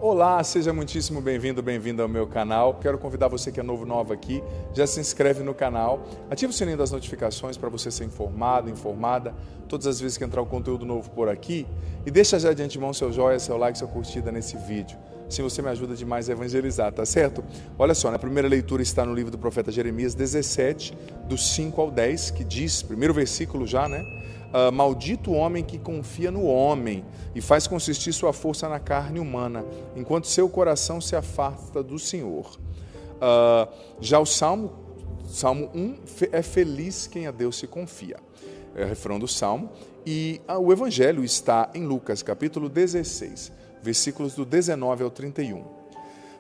Olá, seja muitíssimo bem-vindo, bem-vinda ao meu canal. Quero convidar você que é nova aqui, já se inscreve no canal, ativa o sininho das notificações para você ser informado, informada, todas as vezes que entrar um conteúdo novo por aqui. E deixa já de antemão seu joinha, seu like, sua curtida nesse vídeo. Assim você me ajuda demais a evangelizar, tá certo? Olha só, a primeira leitura está no livro do profeta Jeremias 17, dos 5 ao 10, que diz, primeiro versículo já, né? Maldito o homem que confia no homem e faz consistir sua força na carne humana, enquanto seu coração se afasta do Senhor. Já o Salmo 1, é feliz quem a Deus se confia. É o refrão do Salmo. E o Evangelho está em Lucas, capítulo 16, versículos do 19 ao 31.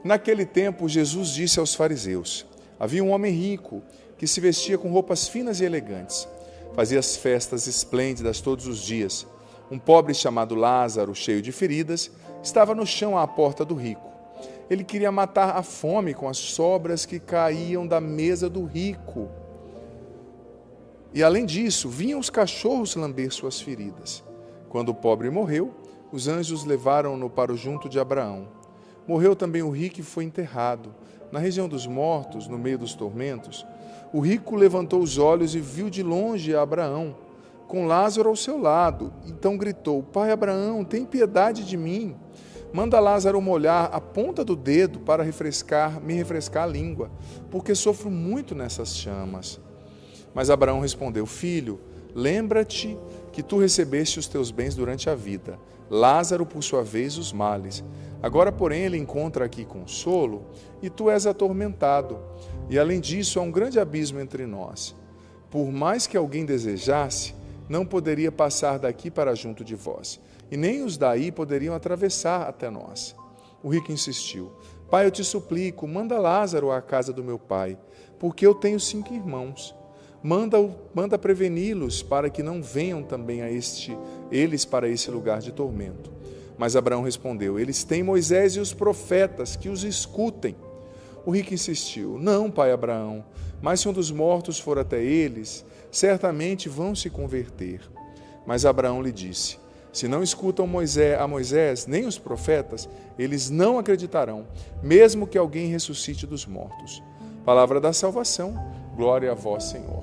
Naquele tempo, Jesus disse aos fariseus: havia um homem rico que se vestia com roupas finas e elegantes. Fazia as festas esplêndidas todos os dias. Um pobre chamado Lázaro, cheio de feridas, estava no chão à porta do rico. Ele queria matar a fome com as sobras que caíam da mesa do rico. E além disso, vinham os cachorros lamber suas feridas. Quando o pobre morreu, os anjos levaram-no para o junto de Abraão. Morreu também o rico e foi enterrado. Na região dos mortos, no meio dos tormentos, o rico levantou os olhos e viu de longe a Abraão, com Lázaro ao seu lado. Então gritou: Pai Abraão, tem piedade de mim. Manda Lázaro molhar a ponta do dedo para me refrescar a língua, porque sofro muito nessas chamas. Mas Abraão respondeu: Filho, lembra-te que tu recebeste os teus bens durante a vida, Lázaro, por sua vez, os males. Agora, porém, ele encontra aqui consolo e tu és atormentado. E, além disso, há um grande abismo entre nós. Por mais que alguém desejasse, não poderia passar daqui para junto de vós, e nem os daí poderiam atravessar até nós. O rico insistiu: Pai, eu te suplico, manda Lázaro à casa do meu pai, porque eu tenho 5 irmãos. Manda preveni-los para que não venham também eles para esse lugar de tormento. Mas Abraão respondeu: Eles têm Moisés e os profetas, que os escutem. O rico insistiu: Não, pai Abraão, mas se um dos mortos for até eles, certamente vão se converter. Mas Abraão lhe disse: Se não escutam a Moisés nem os profetas, eles não acreditarão, mesmo que alguém ressuscite dos mortos. Palavra da salvação, glória a vós, Senhor.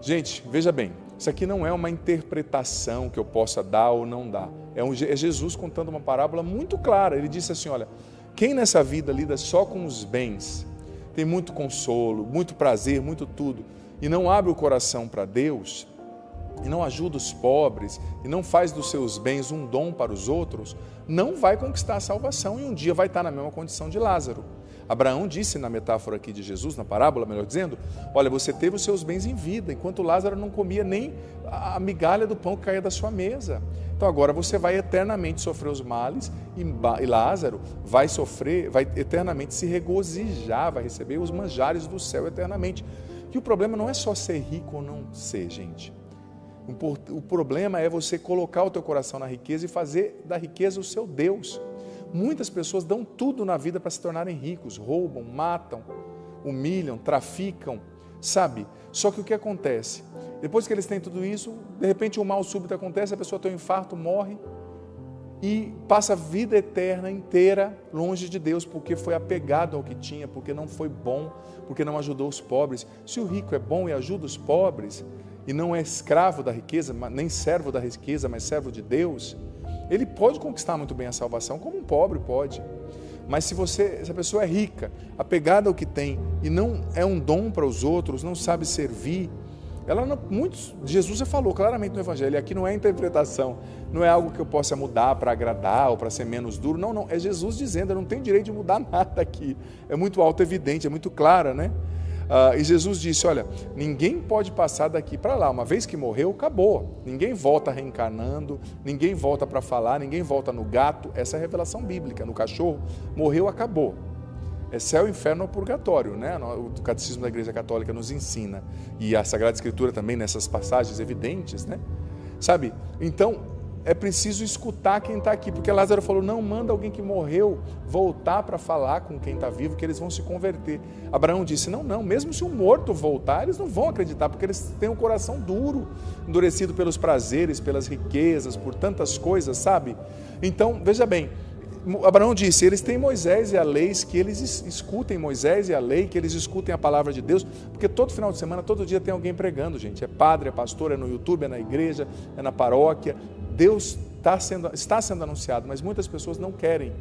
Gente, veja bem, isso aqui não é uma interpretação que eu possa dar ou não dar. É Jesus contando uma parábola muito clara. Ele disse assim: olha, quem nessa vida lida só com os bens, tem muito consolo, muito prazer, muito tudo, e não abre o coração para Deus, e não ajuda os pobres, e não faz dos seus bens um dom para os outros, não vai conquistar a salvação e um dia vai estar na mesma condição de Lázaro. Abraão disse na metáfora aqui de Jesus, na parábola, melhor dizendo: olha, você teve os seus bens em vida, enquanto Lázaro não comia nem a migalha do pão que caía da sua mesa. Então agora você vai eternamente sofrer os males e Lázaro vai eternamente se regozijar, vai receber os manjares do céu eternamente. E o problema não é só ser rico ou não ser, gente. O problema é você colocar o teu coração na riqueza e fazer da riqueza o seu Deus. Muitas pessoas dão tudo na vida para se tornarem ricos, roubam, matam, humilham, traficam, sabe? Só que o que acontece? Depois que eles têm tudo isso, de repente um mal súbito acontece, a pessoa tem um infarto, morre e passa a vida eterna inteira longe de Deus, porque foi apegado ao que tinha, porque não foi bom, porque não ajudou os pobres. Se o rico é bom e ajuda os pobres, e não é escravo da riqueza, nem servo da riqueza, mas servo de Deus, ele pode conquistar muito bem a salvação, como um pobre pode. Mas se a pessoa é rica, apegada ao que tem, e não é um dom para os outros, não sabe servir, Jesus já falou claramente no Evangelho, e aqui não é interpretação, não é algo que eu possa mudar para agradar ou para ser menos duro, não, é Jesus dizendo: eu não tenho direito de mudar nada aqui. É muito auto-evidente, é muito clara, né? E Jesus disse: olha, ninguém pode passar daqui para lá, uma vez que morreu, acabou, ninguém volta reencarnando, ninguém volta para falar, ninguém volta no gato. Essa é a revelação bíblica. No cachorro, morreu, acabou, é céu, inferno ou purgatório, né? O Catecismo da Igreja Católica nos ensina, e a Sagrada Escritura também, nessas passagens evidentes, né? Sabe, então é preciso escutar quem está aqui, porque Lázaro falou: não, manda alguém que morreu voltar para falar com quem está vivo, que eles vão se converter. Abraão disse: não, mesmo se um morto voltar, eles não vão acreditar, porque eles têm um coração duro, endurecido pelos prazeres, pelas riquezas, por tantas coisas, sabe? Então, veja bem, Abraão disse, eles têm Moisés e a lei, que eles escutem Moisés e a lei, que eles escutem a palavra de Deus, porque todo final de semana, todo dia tem alguém pregando, gente. É padre, é pastor, é no YouTube, é na igreja, é na paróquia. Deus está sendo anunciado, mas muitas pessoas não querem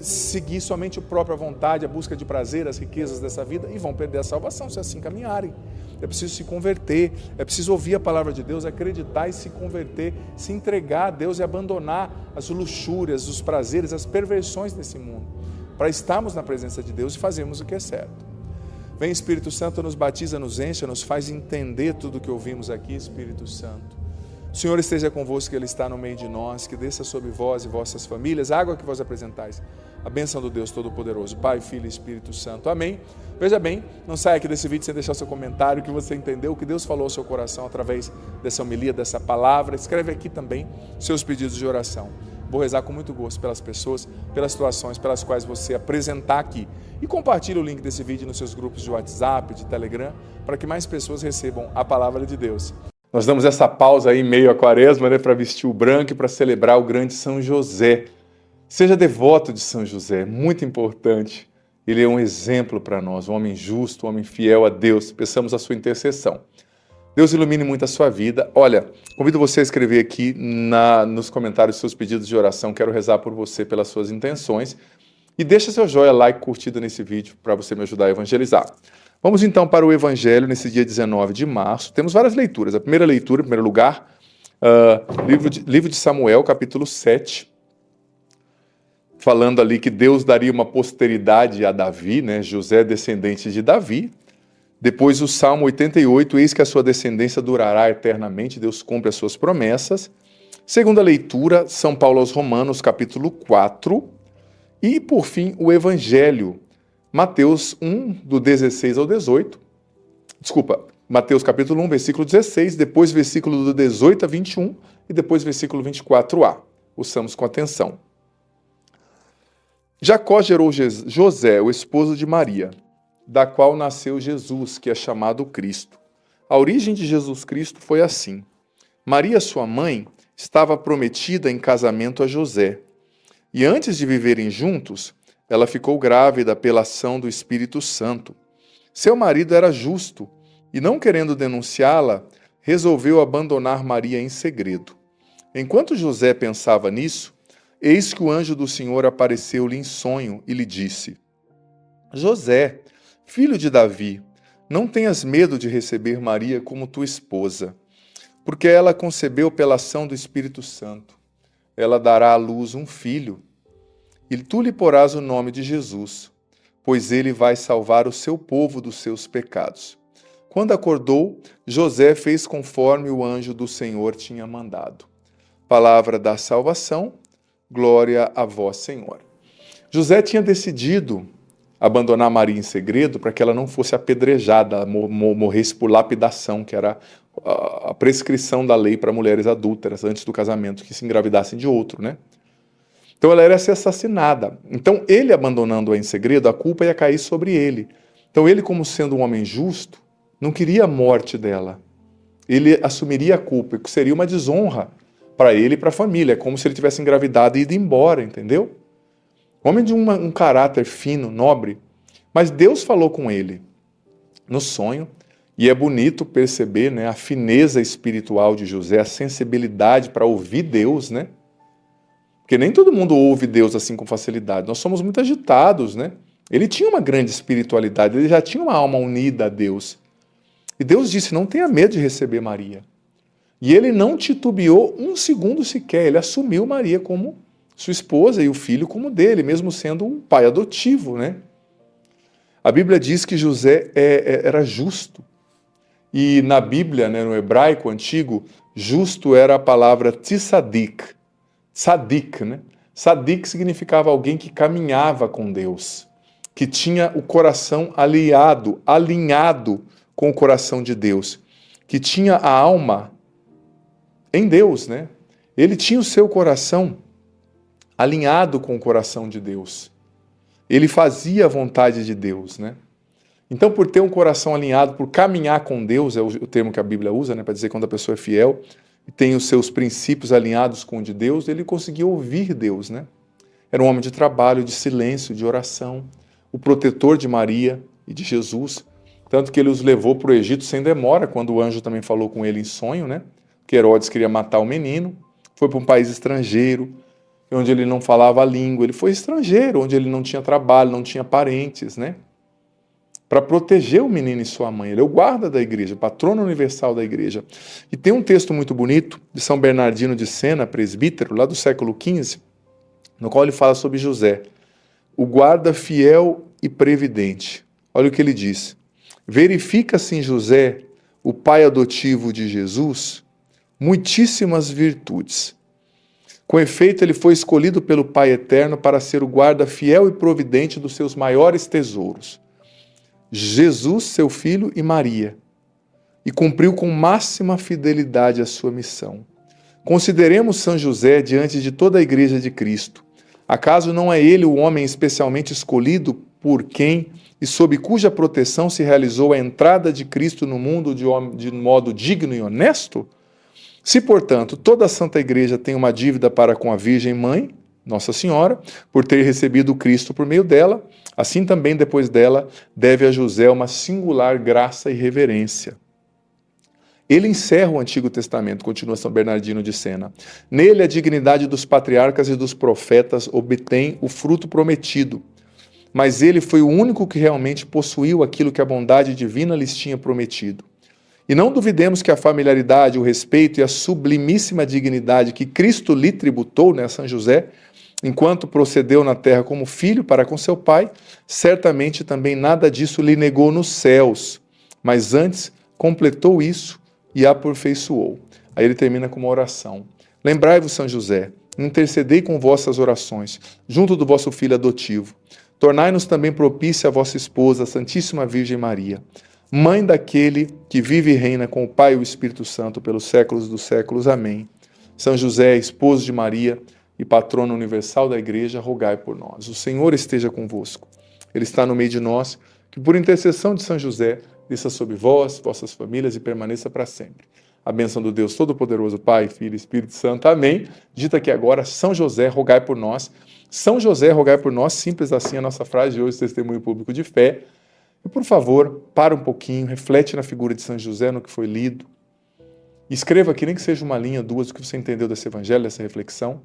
seguir somente a própria vontade, a busca de prazer, as riquezas dessa vida, e vão perder a salvação se assim caminharem. É preciso se converter, é preciso ouvir a palavra de Deus, acreditar e se converter, se entregar a Deus e abandonar as luxúrias, os prazeres, as perversões desse mundo, para estarmos na presença de Deus e fazermos o que é certo. Vem Espírito Santo, nos batiza, nos enche, nos faz entender tudo o que ouvimos aqui, Espírito Santo. O Senhor esteja convosco, que Ele está no meio de nós, que desça sobre vós e vossas famílias, a água que vós apresentais, a bênção do Deus Todo-Poderoso, Pai, Filho e Espírito Santo. Amém. Veja bem, não saia aqui desse vídeo sem deixar o seu comentário, que você entendeu o que Deus falou ao seu coração através dessa homilia, dessa palavra. Escreve aqui também seus pedidos de oração. Vou rezar com muito gosto pelas pessoas, pelas situações pelas quais você apresentar aqui. E compartilhe o link desse vídeo nos seus grupos de WhatsApp, de Telegram, para que mais pessoas recebam a palavra de Deus. Nós damos essa pausa aí em meio à quaresma, né, para vestir o branco e para celebrar o grande São José. Seja devoto de São José, muito importante. Ele é um exemplo para nós, um homem justo, um homem fiel a Deus. Peçamos a sua intercessão. Deus ilumine muito a sua vida. Olha, convido você a escrever aqui nos comentários seus pedidos de oração. Quero rezar por você, pelas suas intenções. E deixa seu joinha, like, curtida nesse vídeo para você me ajudar a evangelizar. Vamos então para o Evangelho nesse dia 19 de março. Temos várias leituras. A primeira leitura, em primeiro lugar, livro de Samuel, capítulo 7. Falando ali que Deus daria uma posteridade a Davi, né? José é descendente de Davi. Depois o Salmo 88, eis que a sua descendência durará eternamente, Deus cumpre as suas promessas. Segunda leitura, São Paulo aos Romanos, capítulo 4. E, por fim, o Evangelho, Mateus 1, do 16 ao 18. Desculpa, Mateus capítulo 1, versículo 16, depois versículo do 18 a 21 e depois versículo 24a. Ouçamos com atenção. Jacó gerou José, o esposo de Maria, da qual nasceu Jesus, que é chamado Cristo. A origem de Jesus Cristo foi assim. Maria, sua mãe, estava prometida em casamento a José. E antes de viverem juntos, ela ficou grávida pela ação do Espírito Santo. Seu marido era justo e, não querendo denunciá-la, resolveu abandonar Maria em segredo. Enquanto José pensava nisso, eis que o anjo do Senhor apareceu-lhe em sonho e lhe disse: José, filho de Davi, não tenhas medo de receber Maria como tua esposa, porque ela concebeu pela ação do Espírito Santo. Ela dará à luz um filho, e tu lhe porás o nome de Jesus, pois ele vai salvar o seu povo dos seus pecados. Quando acordou, José fez conforme o anjo do Senhor tinha mandado. Palavra da salvação, glória a vós, Senhor. José tinha decidido abandonar Maria em segredo para que ela não fosse apedrejada, morresse por lapidação, que era a prescrição da lei para mulheres adúlteras antes do casamento, que se engravidassem de outro, né? Então ela era ser assassinada. Então ele abandonando-a em segredo, a culpa ia cair sobre ele. Então ele, como sendo um homem justo, não queria a morte dela. Ele assumiria a culpa, que seria uma desonra para ele e para a família, como se ele tivesse engravidado e ido embora, entendeu? Homem de um caráter fino, nobre, mas Deus falou com ele no sonho, e é bonito perceber, né, a fineza espiritual de José, a sensibilidade para ouvir Deus, né? Porque nem todo mundo ouve Deus assim com facilidade, nós somos muito agitados, né? Ele tinha uma grande espiritualidade, ele já tinha uma alma unida a Deus. E Deus disse, não tenha medo de receber Maria. E ele não titubeou um segundo sequer, ele assumiu Maria como sua esposa e o filho como dele, mesmo sendo um pai adotivo, né? A Bíblia diz que José era justo. E na Bíblia, né, no hebraico antigo, justo era a palavra tzadik. Tzadik, né? Tzadik significava alguém que caminhava com Deus, que tinha o coração alinhado com o coração de Deus, que tinha a alma em Deus, né? Ele tinha o seu coração alinhado com o coração de Deus. Ele fazia a vontade de Deus, né? Então, por ter um coração alinhado, por caminhar com Deus, é o termo que a Bíblia usa, né, para dizer quando a pessoa é fiel e tem os seus princípios alinhados com o de Deus, ele conseguia ouvir Deus, né? Era um homem de trabalho, de silêncio, de oração, o protetor de Maria e de Jesus, tanto que ele os levou para o Egito sem demora, quando o anjo também falou com ele em sonho, né? Que Herodes queria matar o menino, foi para um país estrangeiro, onde ele não falava a língua, ele foi estrangeiro, onde ele não tinha trabalho, não tinha parentes, né? Para proteger o menino e sua mãe. Ele é o guarda da igreja, patrono universal da igreja. E tem um texto muito bonito de São Bernardino de Sena, presbítero, lá do século XV, no qual ele fala sobre José, o guarda fiel e previdente. Olha o que ele diz. Verifica-se em José, o pai adotivo de Jesus, muitíssimas virtudes. Com efeito, ele foi escolhido pelo Pai Eterno para ser o guarda fiel e providente dos seus maiores tesouros, Jesus, seu filho, e Maria, e cumpriu com máxima fidelidade a sua missão. Consideremos São José diante de toda a Igreja de Cristo. Acaso não é ele o homem especialmente escolhido por quem e sob cuja proteção se realizou a entrada de Cristo no mundo de modo digno e honesto? Se, portanto, toda a Santa Igreja tem uma dívida para com a Virgem Mãe, Nossa Senhora, por ter recebido Cristo por meio dela, assim também depois dela deve a José uma singular graça e reverência. Ele encerra o Antigo Testamento, continua São Bernardino de Sena. Nele a dignidade dos patriarcas e dos profetas obtém o fruto prometido, mas ele foi o único que realmente possuiu aquilo que a bondade divina lhes tinha prometido. E não duvidemos que a familiaridade, o respeito e a sublimíssima dignidade que Cristo lhe tributou, né, São José, enquanto procedeu na terra como filho para com seu pai, certamente também nada disso lhe negou nos céus, mas antes completou isso e aperfeiçoou. Aí ele termina com uma oração. Lembrai-vos, São José, intercedei com vossas orações, junto do vosso filho adotivo. Tornai-nos também propícia a vossa esposa, a Santíssima Virgem Maria, mãe daquele que vive e reina com o Pai e o Espírito Santo pelos séculos dos séculos. Amém. São José, esposo de Maria e patrono universal da Igreja, rogai por nós. O Senhor esteja convosco. Ele está no meio de nós, que por intercessão de São José, desça sobre vós, vossas famílias e permaneça para sempre. A bênção do Deus Todo-Poderoso, Pai, Filho e Espírito Santo. Amém. Dita aqui agora, São José, rogai por nós. São José, rogai por nós. Simples assim a nossa frase de hoje, testemunho público de fé. E, por favor, para um pouquinho, reflete na figura de São José, no que foi lido. Escreva aqui, nem que seja uma linha, duas, o que você entendeu desse evangelho, dessa reflexão.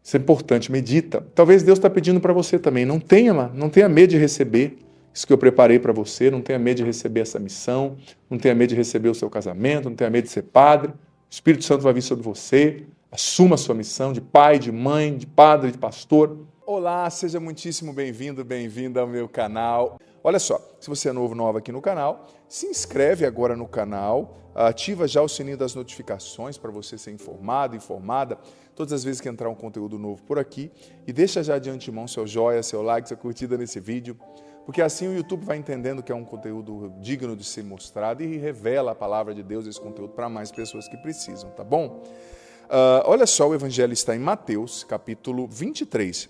Isso é importante, medita. Talvez Deus está pedindo para você também, não tenha medo de receber isso que eu preparei para você, não tenha medo de receber essa missão, não tenha medo de receber o seu casamento, não tenha medo de ser padre. O Espírito Santo vai vir sobre você, assuma a sua missão de pai, de mãe, de padre, de pastor. Olá, seja muitíssimo bem-vindo, bem-vinda ao meu canal. Olha só, se você é nova aqui no canal, se inscreve agora no canal, ativa já o sininho das notificações para você ser informado, informada, todas as vezes que entrar um conteúdo novo por aqui, e deixa já de antemão seu joia, seu like, sua curtida nesse vídeo, porque assim o YouTube vai entendendo que é um conteúdo digno de ser mostrado e revela a palavra de Deus, esse conteúdo, para mais pessoas que precisam, tá bom? Olha só, o Evangelho está em Mateus, capítulo 23,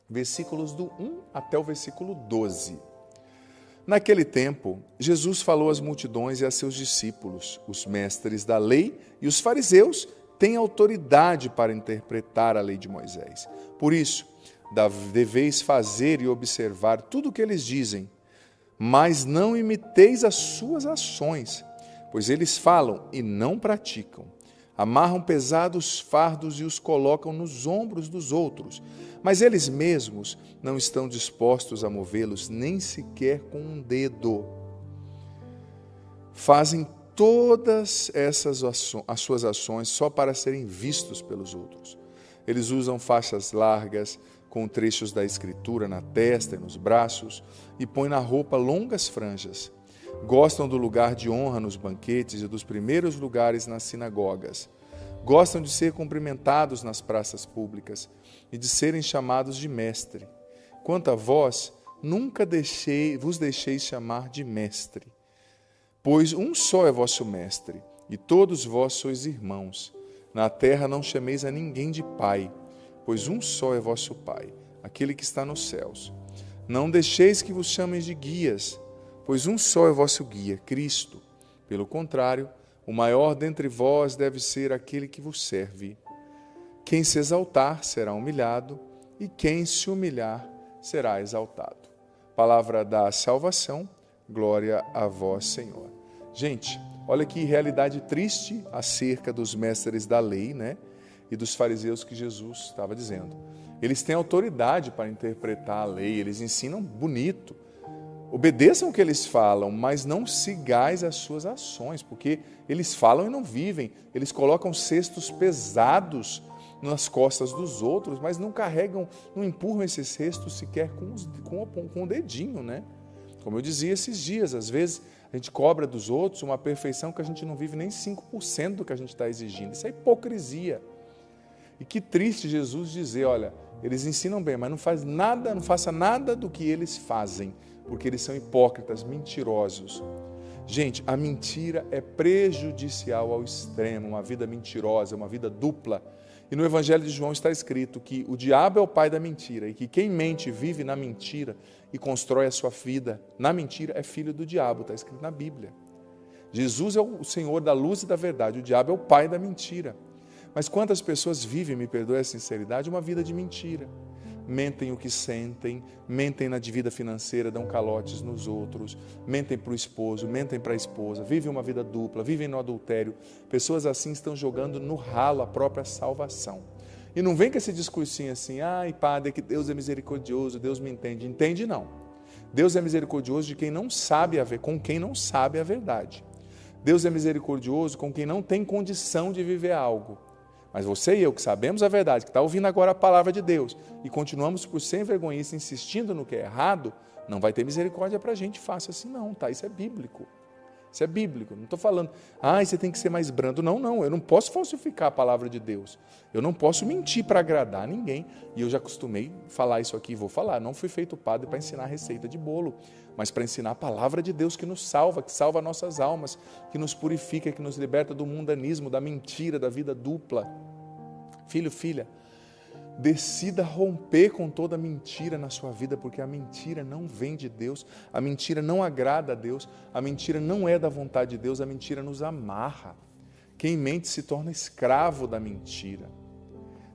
versículos do 1 até o versículo 12. Naquele tempo, Jesus falou às multidões e a seus discípulos: os mestres da lei e os fariseus têm autoridade para interpretar a lei de Moisés. Por isso, deveis fazer e observar tudo o que eles dizem, mas não imiteis as suas ações, pois eles falam e não praticam. Amarram pesados fardos e os colocam nos ombros dos outros, mas eles mesmos não estão dispostos a movê-los nem sequer com um dedo. Fazem todas as suas ações só para serem vistos pelos outros. Eles usam faixas largas com trechos da Escritura na testa e nos braços e põem na roupa longas franjas. Gostam do lugar de honra nos banquetes e dos primeiros lugares nas sinagogas. Gostam de ser cumprimentados nas praças públicas e de serem chamados de mestre. Quanto a vós, nunca vos deixeis chamar de mestre, pois um só é vosso mestre, e todos vós sois irmãos. Na terra não chameis a ninguém de pai, pois um só é vosso Pai, aquele que está nos céus. Não deixeis que vos chamem de guias, pois um só é vosso guia, Cristo. Pelo contrário, o maior dentre vós deve ser aquele que vos serve. Quem se exaltar será humilhado, e quem se humilhar será exaltado. Palavra da salvação, glória a vós, Senhor. Gente, olha que realidade triste acerca dos mestres da lei, né? E dos fariseus que Jesus estava dizendo. Eles têm autoridade para interpretar a lei, eles ensinam bonito. Obedeçam o que eles falam, mas não sigais as suas ações, porque eles falam e não vivem. Eles colocam cestos pesados nas costas dos outros, mas não carregam, não empurram esses cestos sequer com o dedinho, né? Como eu dizia esses dias, às vezes a gente cobra dos outros uma perfeição que a gente não vive nem 5% do que a gente está exigindo. Isso é hipocrisia. E que triste Jesus dizer, olha, eles ensinam bem, mas não faça nada do que eles fazem, porque eles são hipócritas, mentirosos. Gente, a mentira é prejudicial ao extremo, uma vida mentirosa, uma vida dupla. E no Evangelho de João está escrito que o diabo é o pai da mentira e que quem mente vive na mentira e constrói a sua vida na mentira é filho do diabo, está escrito na Bíblia. Jesus é o Senhor da luz e da verdade, o diabo é o pai da mentira. Mas quantas pessoas vivem, me perdoe a sinceridade, uma vida de mentira? Mentem o que sentem, mentem na vida financeira, dão calotes nos outros, mentem para o esposo, mentem para a esposa, vivem uma vida dupla, vivem no adultério. Pessoas assim estão jogando no ralo a própria salvação. E não vem com esse discursinho assim, ai padre, que Deus é misericordioso, Deus me entende. Entende não. Deus é misericordioso de quem não sabe com quem não sabe a verdade. Deus é misericordioso com quem não tem condição de viver algo. Mas você e eu que sabemos a verdade, que está ouvindo agora a palavra de Deus e continuamos por sem vergonhice insistindo no que é errado, não vai ter misericórdia para a gente fácil assim não, tá? Isso é bíblico. Isso é bíblico. Não estou falando, você tem que ser mais brando. Não, eu não posso falsificar a palavra de Deus. Eu não posso mentir para agradar ninguém. E eu já acostumei falar isso aqui, vou falar. Não fui feito padre para ensinar receita de bolo, mas para ensinar a palavra de Deus que nos salva, que salva nossas almas, que nos purifica, que nos liberta do mundanismo, da mentira, da vida dupla. Filho, filha, decida romper com toda mentira na sua vida, porque a mentira não vem de Deus, a mentira não agrada a Deus, a mentira não é da vontade de Deus, a mentira nos amarra. Quem mente se torna escravo da mentira.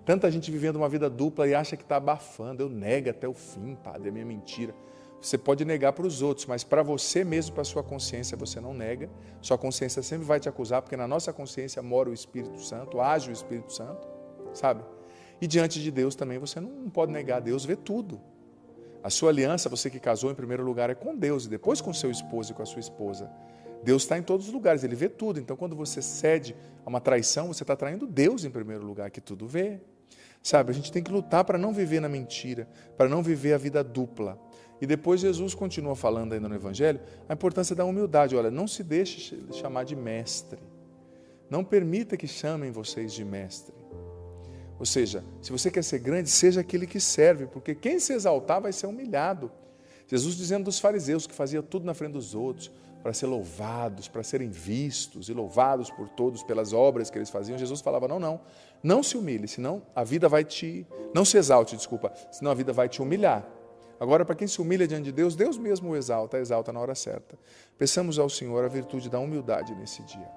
Tanta gente vivendo uma vida dupla e acha que está abafando. Eu nego até o fim, padre, é minha mentira. Você pode negar para os outros, mas para você mesmo, para a sua consciência, você não nega. Sua consciência sempre vai te acusar, porque na nossa consciência mora o Espírito Santo, age o Espírito Santo, sabe? E diante de Deus também você não pode negar, Deus vê tudo. A sua aliança, você que casou em primeiro lugar, é com Deus, e depois com seu esposo e com a sua esposa. Deus está em todos os lugares, Ele vê tudo. Então quando você cede a uma traição, você está traindo Deus em primeiro lugar, que tudo vê. Sabe, a gente tem que lutar para não viver na mentira, para não viver a vida dupla. E depois Jesus continua falando ainda no Evangelho, a importância da humildade. Olha, não se deixe chamar de mestre. Não permita que chamem vocês de mestre. Ou seja, se você quer ser grande, seja aquele que serve, porque quem se exaltar vai ser humilhado. Jesus dizendo dos fariseus que faziam tudo na frente dos outros, para ser louvados, para serem vistos e louvados por todos pelas obras que eles faziam, Jesus falava, não se humilhe, senão a vida vai não se exalte, senão a vida vai te humilhar. Agora, para quem se humilha diante de Deus, Deus mesmo o exalta na hora certa. Peçamos ao Senhor a virtude da humildade nesse dia.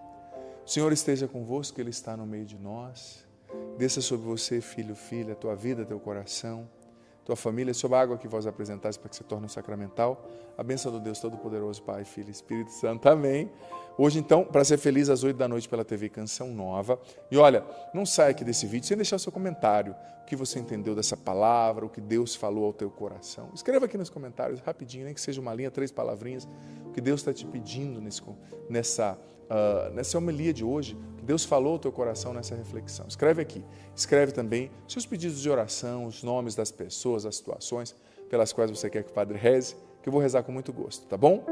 O Senhor esteja convosco, Ele está no meio de nós. Desça sobre você, filho, filha, tua vida, teu coração, tua família, sobre a água que vós apresentais para que se torne um sacramental. A bênção do Deus Todo-Poderoso, Pai, Filho e Espírito Santo. Amém. Hoje, então, para ser feliz, às 8 da noite pela TV Canção Nova. E olha, não saia aqui desse vídeo sem deixar o seu comentário. O que você entendeu dessa palavra, o que Deus falou ao teu coração. Escreva aqui nos comentários, rapidinho, nem que seja uma linha, 3 palavrinhas, o que Deus está te pedindo nessa homilia de hoje, que Deus falou ao teu coração nessa reflexão. Escreve aqui. Escreve também seus pedidos de oração, os nomes das pessoas, as situações pelas quais você quer que o Padre reze, que eu vou rezar com muito gosto, tá bom?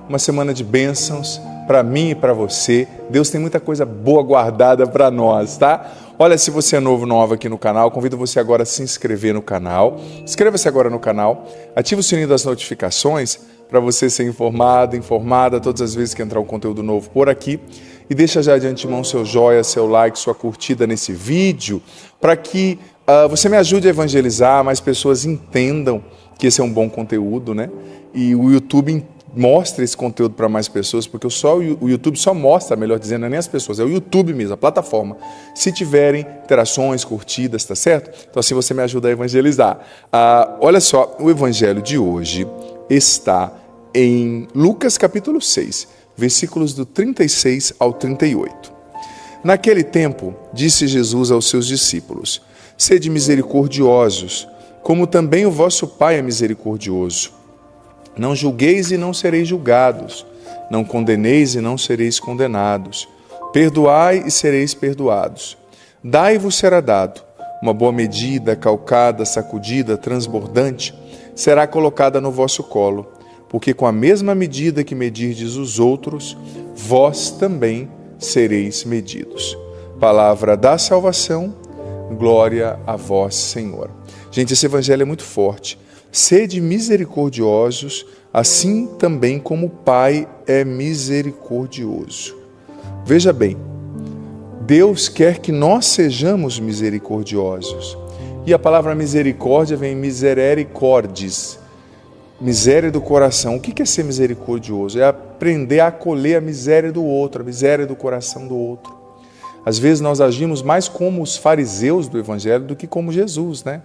uma semana de bênçãos para mim e para você. Deus tem muita coisa boa guardada para nós, tá? Olha, se você é nova aqui no canal, convido você agora a se inscrever no canal. Inscreva-se agora no canal, ative o sininho das notificações para você ser informada todas as vezes que entrar um conteúdo novo por aqui. E deixa já de antemão seu joia, seu like, sua curtida nesse vídeo, para que você me ajude a evangelizar, mais pessoas entendam que esse é um bom conteúdo, né? E o YouTube mostra esse conteúdo para mais pessoas, porque o YouTube só mostra, melhor dizendo, não é nem as pessoas, é o YouTube mesmo, a plataforma, se tiverem interações, curtidas, tá certo? Então assim você me ajuda a evangelizar. Olha só, o evangelho de hoje está em Lucas capítulo 6, versículos do 36 ao 38. Naquele tempo, disse Jesus aos seus discípulos: sede misericordiosos, como também o vosso Pai é misericordioso. Não julgueis e não sereis julgados. Não condeneis e não sereis condenados. Perdoai e sereis perdoados. Dai e vos será dado. Uma boa medida, calcada, sacudida, transbordante, será colocada no vosso colo. Porque com a mesma medida que medirdes os outros, vós também sereis medidos. Palavra da salvação, glória a vós, Senhor. Gente, esse evangelho é muito forte. Sede misericordiosos, assim também como o Pai é misericordioso. Veja bem, Deus quer que nós sejamos misericordiosos. E a palavra misericórdia vem misericordis, miséria do coração. O que é ser misericordioso? É aprender a acolher a miséria do outro, a miséria do coração do outro. Às vezes nós agimos mais como os fariseus do evangelho do que como Jesus, né?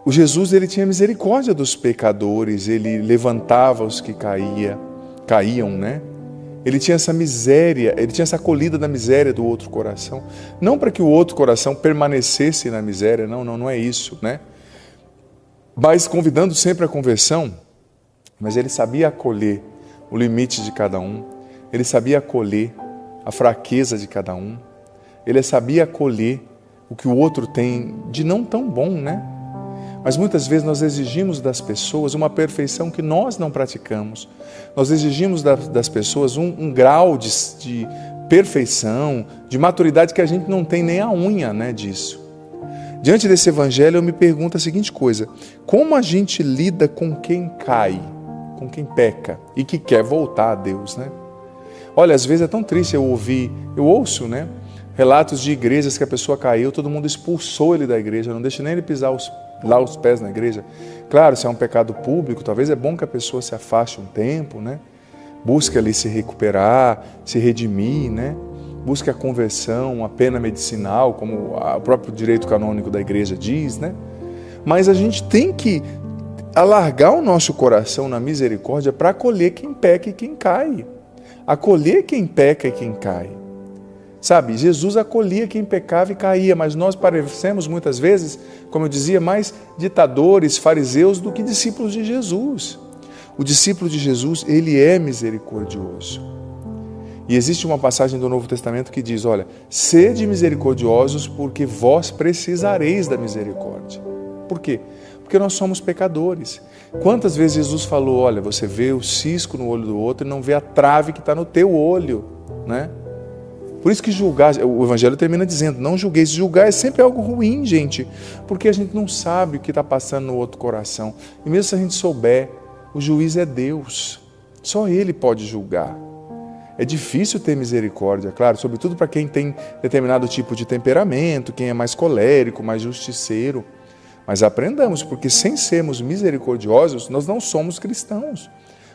O Jesus, ele tinha misericórdia dos pecadores, ele levantava os que caíam, né? Ele tinha essa miséria, ele tinha essa acolhida da miséria do outro coração. Não para que o outro coração permanecesse na miséria, não é isso, né? Mas convidando sempre a conversão, mas ele sabia acolher o limite de cada um, ele sabia acolher a fraqueza de cada um, ele sabia acolher o que o outro tem de não tão bom, né? Mas muitas vezes nós exigimos das pessoas uma perfeição que nós não praticamos. Nós exigimos das pessoas um grau de perfeição, de maturidade que a gente não tem nem a unha, né, disso. Diante desse evangelho eu me pergunto a seguinte coisa: como a gente lida com quem cai, com quem peca e que quer voltar a Deus, né? Olha, às vezes é tão triste eu ouço, né, relatos de igrejas que a pessoa caiu, todo mundo expulsou ele da igreja, não deixa nem ele pisar os pés na igreja. Claro, se é um pecado público, talvez é bom que a pessoa se afaste um tempo, né? Busque ali se recuperar, se redimir, né? Busque a conversão, a pena medicinal, como o próprio direito canônico da igreja diz, né? Mas a gente tem que alargar o nosso coração na misericórdia para acolher quem peca e quem cai. Acolher quem peca e quem cai. Sabe, Jesus acolhia quem pecava e caía, mas nós parecemos muitas vezes, como eu dizia, mais ditadores, fariseus do que discípulos de Jesus. O discípulo de Jesus, ele é misericordioso. E existe uma passagem do Novo Testamento que diz, olha, sede misericordiosos porque vós precisareis da misericórdia. Por quê? Porque nós somos pecadores. Quantas vezes Jesus falou, olha, você vê o cisco no olho do outro e não vê a trave que está no teu olho, né? Por isso que julgar, o Evangelho termina dizendo, não julgueis. Julgar é sempre algo ruim, gente, porque a gente não sabe o que está passando no outro coração. E mesmo se a gente souber, o juiz é Deus. Só Ele pode julgar. É difícil ter misericórdia, claro, sobretudo para quem tem determinado tipo de temperamento, quem é mais colérico, mais justiceiro. Mas aprendamos, porque sem sermos misericordiosos, nós não somos cristãos.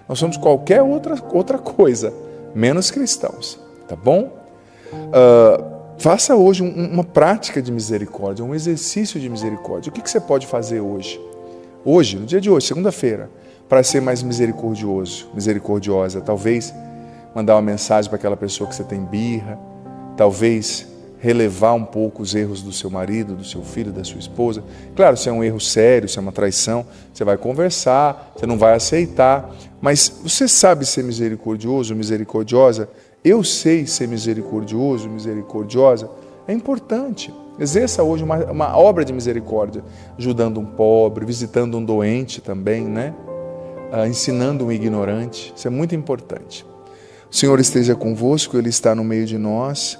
Nós somos qualquer outra coisa, menos cristãos, tá bom? Faça hoje uma prática de misericórdia, um exercício de misericórdia. O que você pode fazer hoje? Hoje, no dia de hoje, segunda-feira, para ser mais misericordioso, misericordiosa? Talvez mandar uma mensagem para aquela pessoa que você tem birra, talvez relevar um pouco os erros do seu marido, do seu filho, da sua esposa. Claro, se é um erro sério, se é uma traição, você vai conversar, você não vai aceitar, mas você sabe ser misericordioso, misericordiosa? Eu sei ser misericordioso, misericordiosa, é importante. Exerça hoje uma obra de misericórdia, ajudando um pobre, visitando um doente também, né? ensinando um ignorante. Isso é muito importante. O Senhor esteja convosco, Ele está no meio de nós.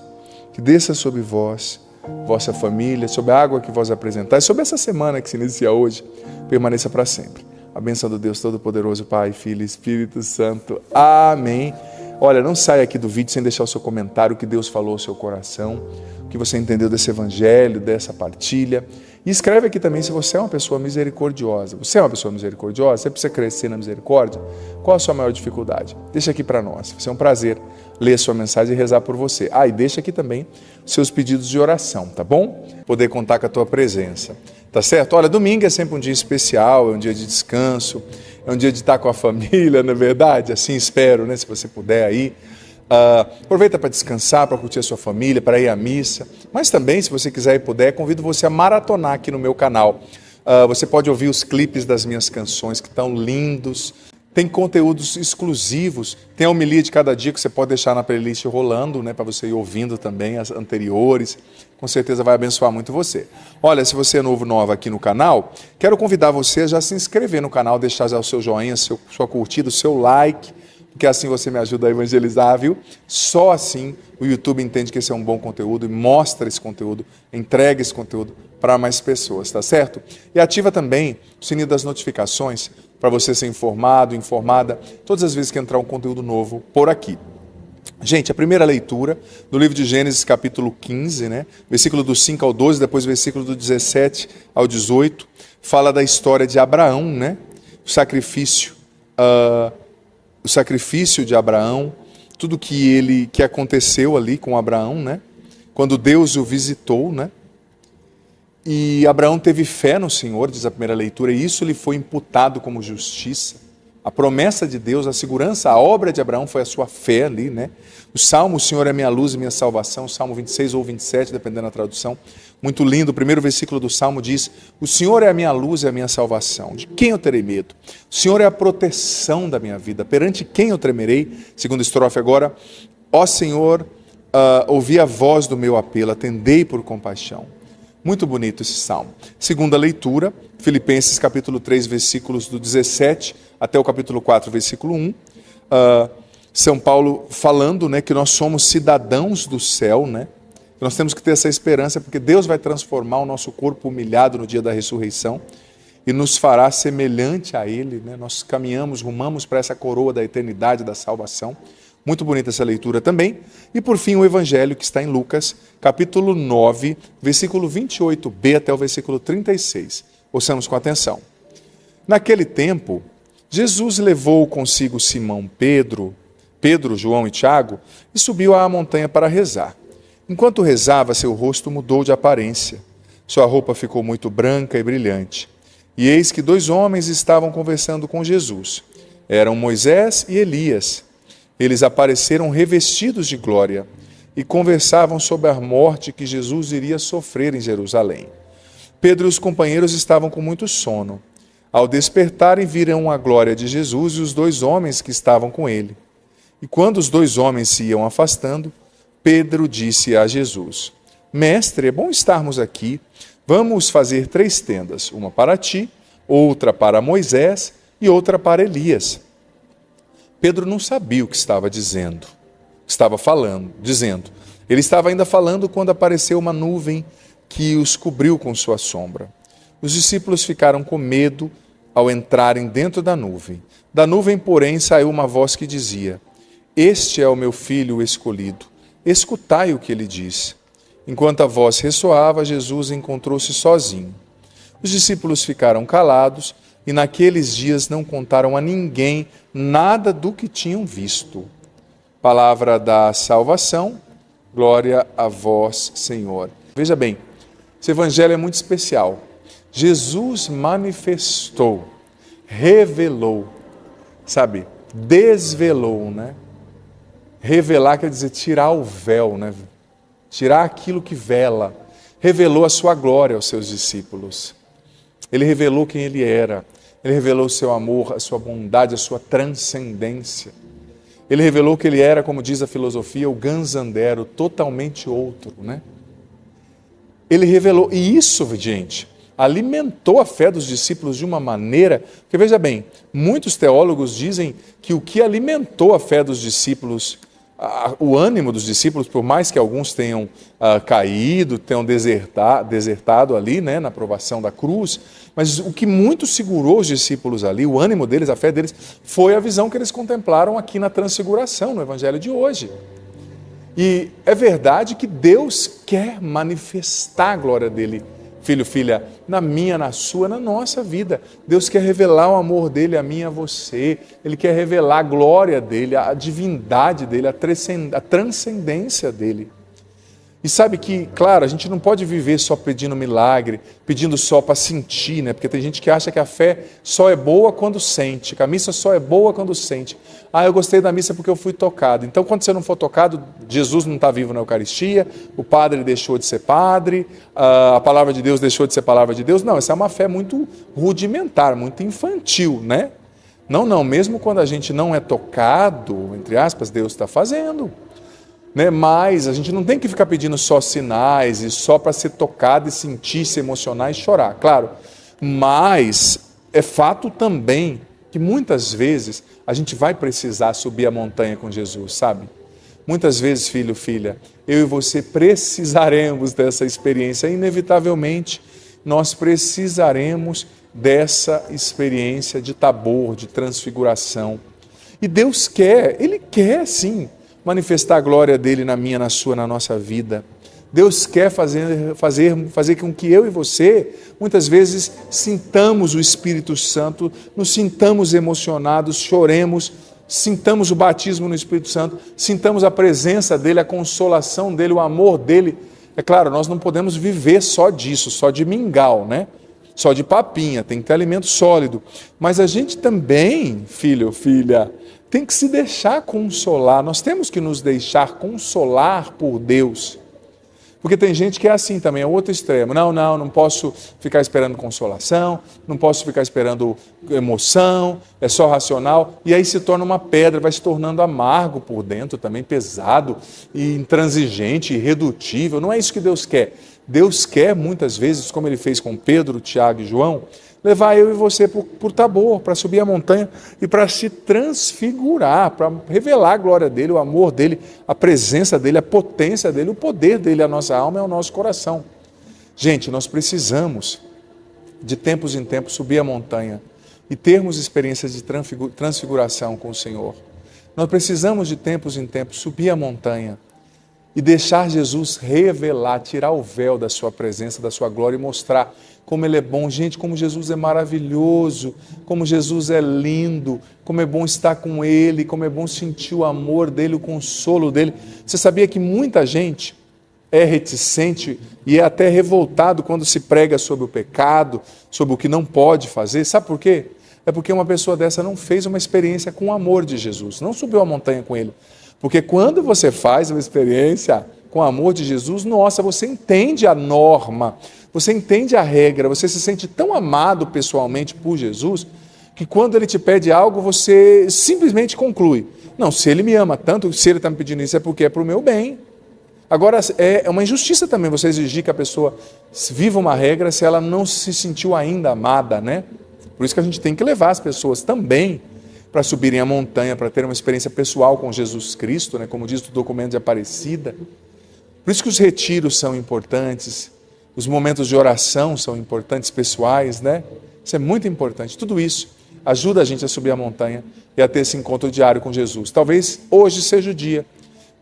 Que desça sobre vós, vossa família, sobre a água que vós apresentais, sobre essa semana que se inicia hoje, permaneça para sempre. A bênção do Deus Todo-Poderoso, Pai, Filho e Espírito Santo. Amém. Olha, não saia aqui do vídeo sem deixar o seu comentário, o que Deus falou ao seu coração, o que você entendeu desse evangelho, dessa partilha. E escreve aqui também se você é uma pessoa misericordiosa. Você é uma pessoa misericordiosa? Você precisa crescer na misericórdia? Qual a sua maior dificuldade? Deixa aqui para nós. Vai ser um prazer ler a sua mensagem e rezar por você. E deixa aqui também os seus pedidos de oração, tá bom? Poder contar com a tua presença. Tá certo? Olha, domingo é sempre um dia especial, é um dia de descanso, é um dia de estar com a família, não é verdade? Assim espero, né? Se você puder aí. Aproveita para descansar, para curtir a sua família, para ir à missa. Mas também, se você quiser e puder, convido você a maratonar aqui no meu canal. Você pode ouvir os clipes das minhas canções, que estão lindos. Tem conteúdos exclusivos. Tem a homilia de cada dia que você pode deixar na playlist rolando, né, para você ir ouvindo também as anteriores. Com certeza vai abençoar muito você. Olha, se você é nova aqui no canal, quero convidar você a já se inscrever no canal, deixar já o seu joinha, sua curtida, o seu like, porque assim você me ajuda a evangelizar, viu? Só assim o YouTube entende que esse é um bom conteúdo e mostra esse conteúdo, entrega esse conteúdo para mais pessoas, tá certo? E ativa também o sininho das notificações para você ser informado, informada, todas as vezes que entrar um conteúdo novo por aqui. Gente, a primeira leitura do livro de Gênesis, capítulo 15, né? Versículo do 5 ao 12, depois versículo do 17 ao 18, fala da história de Abraão, né? O sacrifício de Abraão, tudo que aconteceu ali com Abraão, né? Quando Deus o visitou, né? E Abraão teve fé no Senhor, diz a primeira leitura, e isso lhe foi imputado como justiça. A promessa de Deus, a segurança, a obra de Abraão foi a sua fé ali, né? O Salmo, o Senhor é minha luz e minha salvação, Salmo 26 ou 27, dependendo da tradução. Muito lindo, o primeiro versículo do Salmo diz: o Senhor é a minha luz e a minha salvação, de quem eu terei medo? O Senhor é a proteção da minha vida, perante quem eu tremerei? Segunda estrofe agora: ó Senhor, ouvi a voz do meu apelo, atendei por compaixão. Muito bonito esse salmo. Segunda leitura, Filipenses capítulo 3, versículos do 17 até o capítulo 4, versículo 1. São Paulo falando, né, que nós somos cidadãos do céu, né? Nós temos que ter essa esperança, porque Deus vai transformar o nosso corpo humilhado no dia da ressurreição e nos fará semelhante a Ele, né? Nós rumamos para essa coroa da eternidade, da salvação. Muito bonita essa leitura também. E por fim o Evangelho que está em Lucas, capítulo 9, versículo 28b até o versículo 36. Ouçamos com atenção. Naquele tempo, Jesus levou consigo Simão Pedro, João e Tiago, e subiu à montanha para rezar. Enquanto rezava, seu rosto mudou de aparência. Sua roupa ficou muito branca e brilhante. E eis que 2 homens estavam conversando com Jesus. Eram Moisés e Elias. Eles apareceram revestidos de glória e conversavam sobre a morte que Jesus iria sofrer em Jerusalém. Pedro e os companheiros estavam com muito sono. Ao despertarem, viram a glória de Jesus e os 2 homens que estavam com ele. E quando os 2 homens se iam afastando, Pedro disse a Jesus: Mestre, é bom estarmos aqui. Vamos fazer 3 tendas, uma para ti, outra para Moisés e outra para Elias. Pedro não sabia o que estava dizendo, dizendo. Ele estava ainda falando quando apareceu uma nuvem que os cobriu com sua sombra. Os discípulos ficaram com medo ao entrarem dentro da nuvem. Da nuvem, porém, saiu uma voz que dizia: Este é o meu filho escolhido, escutai o que ele diz. Enquanto a voz ressoava, Jesus encontrou-se sozinho. Os discípulos ficaram calados e naqueles dias não contaram a ninguém nada do que tinham visto. Palavra da salvação, glória a vós, Senhor. Veja bem, esse evangelho é muito especial. Jesus manifestou, revelou, desvelou, né? Revelar quer dizer tirar o véu, né? Tirar aquilo que vela. Revelou a sua glória aos seus discípulos. Ele revelou quem ele era. Ele revelou o seu amor, a sua bondade, a sua transcendência. Ele revelou que ele era, como diz a filosofia, o ganzandero, totalmente outro, né? Ele revelou, e isso, gente, alimentou a fé dos discípulos de uma maneira, porque veja bem, muitos teólogos dizem que o que alimentou a fé dos discípulos, o ânimo dos discípulos, por mais que alguns tenham caído, tenham desertado ali, né, na provação da cruz, mas o que muito segurou os discípulos ali, o ânimo deles, a fé deles, foi a visão que eles contemplaram aqui na Transfiguração, no Evangelho de hoje. E é verdade que Deus quer manifestar a glória dele, filho, filha, na minha, na sua, na nossa vida. Deus quer revelar o amor dele a mim e a você. Ele quer revelar a glória dele, a divindade dele, a transcendência dele. E sabe que, claro, a gente não pode viver só pedindo milagre, pedindo só para sentir, né? Porque tem gente que acha que a fé só é boa quando sente, que a missa só é boa quando sente. Eu gostei da missa porque eu fui tocado. Então, quando você não for tocado, Jesus não está vivo na Eucaristia, o padre deixou de ser padre, a palavra de Deus deixou de ser palavra de Deus. Não, essa é uma fé muito rudimentar, muito infantil, né? Não, mesmo quando a gente não é tocado, entre aspas, Deus está fazendo. Né? Mas a gente não tem que ficar pedindo só sinais e só para ser tocado e sentir, se emocionar e chorar, claro. Mas é fato também que muitas vezes a gente vai precisar subir a montanha com Jesus, sabe? Muitas vezes, filho, filha, eu e você precisaremos dessa experiência, inevitavelmente nós precisaremos dessa experiência de Tabor, de transfiguração. E Deus quer, Ele quer sim, manifestar a glória dele na minha, na sua, na nossa vida. Deus quer fazer com que eu e você, muitas vezes, sintamos o Espírito Santo, nos sintamos emocionados, choremos, sintamos o batismo no Espírito Santo, sintamos a presença dele, a consolação dele, o amor dele. É claro, nós não podemos viver só disso, só de mingau, né? Só de papinha, tem que ter alimento sólido. Mas a gente também, filho, filha, tem que se deixar consolar, nós temos que nos deixar consolar por Deus. Porque tem gente que é assim também, é o outro extremo. Não posso ficar esperando consolação, não posso ficar esperando emoção, é só racional. E aí se torna uma pedra, vai se tornando amargo por dentro também, pesado, e intransigente, irredutível. Não é isso que Deus quer. Deus quer muitas vezes, como Ele fez com Pedro, Tiago e João, levar eu e você por Tabor, para subir a montanha e para se transfigurar, para revelar a glória dele, o amor dele, a presença dele, a potência dele, o poder dele, a nossa alma e ao nosso coração. Gente, nós precisamos, de tempos em tempos, subir a montanha e termos experiências de transfiguração com o Senhor. Nós precisamos, de tempos em tempos, subir a montanha e deixar Jesus revelar, tirar o véu da sua presença, da sua glória e mostrar como Ele é bom. Gente, como Jesus é maravilhoso, como Jesus é lindo, como é bom estar com Ele, como é bom sentir o amor dEle, o consolo dEle. Você sabia que muita gente é reticente e é até revoltado quando se prega sobre o pecado, sobre o que não pode fazer? Sabe por quê? É porque uma pessoa dessa não fez uma experiência com o amor de Jesus, não subiu a montanha com Ele. Porque quando você faz uma experiência com o amor de Jesus, nossa, você entende a norma, você entende a regra, você se sente tão amado pessoalmente por Jesus, que quando Ele te pede algo, você simplesmente conclui: não, se Ele me ama tanto, se Ele está me pedindo isso é porque é para o meu bem. Agora, é uma injustiça também você exigir que a pessoa viva uma regra se ela não se sentiu ainda amada, né? Por isso que a gente tem que levar as pessoas também para subirem a montanha, para ter uma experiência pessoal com Jesus Cristo, né? Como diz o documento de Aparecida. Por isso que os retiros são importantes, os momentos de oração são importantes, pessoais, né? Isso é muito importante. Tudo isso ajuda a gente a subir a montanha e a ter esse encontro diário com Jesus. Talvez hoje seja o dia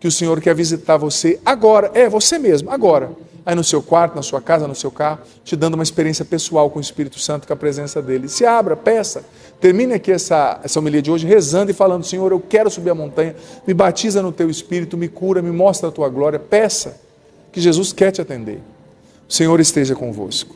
que o Senhor quer visitar você agora, você mesmo, agora. Aí no seu quarto, na sua casa, no seu carro, te dando uma experiência pessoal com o Espírito Santo, com a presença dEle. Se abra, peça. Termine aqui essa homilia de hoje rezando e falando: Senhor, eu quero subir a montanha, me batiza no Teu Espírito, me cura, me mostra a Tua glória. Peça, que Jesus quer te atender. O Senhor esteja convosco,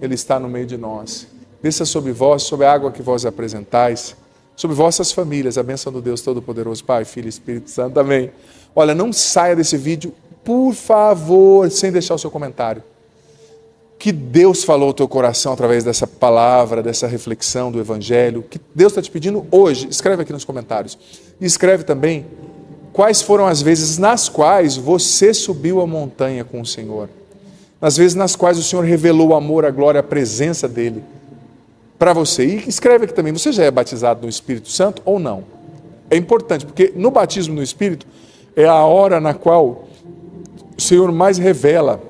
Ele está no meio de nós. Desça sobre vós, sobre a água que vós apresentais, sobre vossas famílias, a bênção do Deus Todo-Poderoso, Pai, Filho e Espírito Santo. Amém. Olha, não saia desse vídeo, por favor, sem deixar o seu comentário. Que Deus falou ao teu coração através dessa palavra, dessa reflexão do Evangelho, que Deus está te pedindo hoje. Escreve aqui nos comentários. E escreve também quais foram as vezes nas quais você subiu a montanha com o Senhor. nas vezes nas quais o Senhor revelou o amor, a glória, a presença dEle para você. E escreve aqui também, você já é batizado no Espírito Santo ou não? É importante, porque no batismo no Espírito é a hora na qual o Senhor mais revela